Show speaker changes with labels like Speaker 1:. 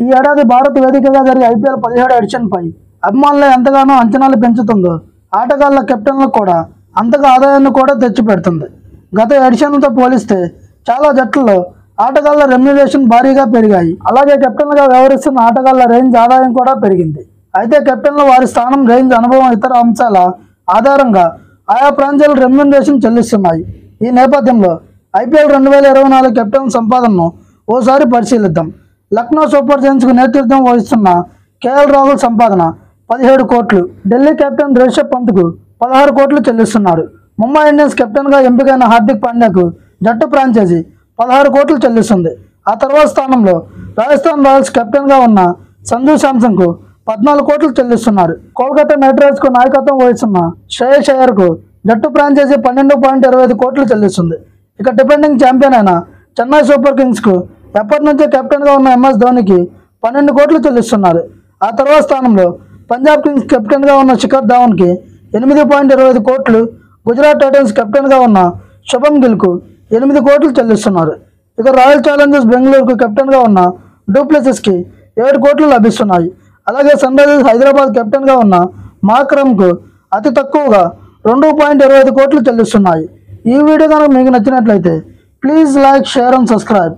Speaker 1: ఈ ఏడాది భారత్ వేదికగా జరిగే IPL 17 ఎడిషన్పై అభిమానులు ఎంతగానో అంచనాలు పెంచుతుందో ఆటగాళ్ల కెప్టెన్లకు కూడా అంతగా ఆదాయాన్ని కూడా తెచ్చిపెడుతుంది. గత ఎడిషన్లతో పోలిస్తే చాలా జట్లలో ఆటగాళ్ల రెమ్యునరేషన్ భారీగా పెరిగాయి. అలాగే కెప్టెన్లుగా వ్యవహరిస్తున్న ఆటగాళ్ల రేంజ్ ఆదాయం కూడా పెరిగింది. అయితే కెప్టెన్లు వారి స్థానం, రేంజ్, అనుభవం, ఇతర అంశాల ఆధారంగా ఆయా ప్రాంతాలు రెమ్యునరేషన్ చెల్లిస్తున్నాయి. ఈ నేపథ్యంలో IPL 2024 కెప్టెన్ సంపాదనను ఓసారి పరిశీలిద్దాం. లక్నో సూపర్ జైంట్స్కు నేతృత్వం వహిస్తున్న KL రాహుల్ సంపాదన 17 కోట్లు, ఢిల్లీ కెప్టెన్ రిషబ్ పంత్కు 16 కోట్లు చెల్లిస్తున్నారు. ముంబై ఇండియన్స్ కెప్టెన్గా ఎంపికైన హార్దిక్ పాండ్యాకు జట్టు ఫ్రాంచైజీ 16 కోట్లు చెల్లిస్తుంది. ఆ తర్వాత స్థానంలో రాజస్థాన్ రాయల్స్ కెప్టెన్గా ఉన్న సంజు శాంసన్కు 14 కోట్లు చెల్లిస్తున్నారు. కోల్కతా నైట్ రైడర్స్కు నాయకత్వం వహిస్తున్న శ్రేయస్ అయ్యర్కు జట్టు ఫ్రాంచైజీ 12.25 కోట్లు చెల్లిస్తుంది. ఇక డిఫెండింగ్ ఛాంపియన్ అయిన చెన్నై సూపర్ కింగ్స్కు ఎప్పటి నుంచో కెప్టెన్గా ఉన్న MS ధోనికి 12 కోట్లు చెల్లిస్తున్నారు. ఆ తర్వాత స్థానంలో పంజాబ్ కింగ్స్ కెప్టెన్గా ఉన్న శిఖర్ ధావన్కి 8.25 కోట్లు, గుజరాత్ టైటన్స్ కెప్టెన్గా ఉన్న శుభం గిల్కు 8 కోట్లు చెల్లిస్తున్నారు. ఇక రాయల్ ఛాలెంజర్స్ బెంగళూరుకు కెప్టెన్గా ఉన్న డూప్లెసిస్కి 7 కోట్లు లభిస్తున్నాయి. అలాగే సన్ రైజర్స్ హైదరాబాద్ కెప్టెన్గా ఉన్న మాక్రమ్కు అతి తక్కువగా 2.25 కోట్లు చెల్లిస్తున్నాయి. ఈ వీడియో కనుక మీకు నచ్చినట్లయితే please like, share and subscribe.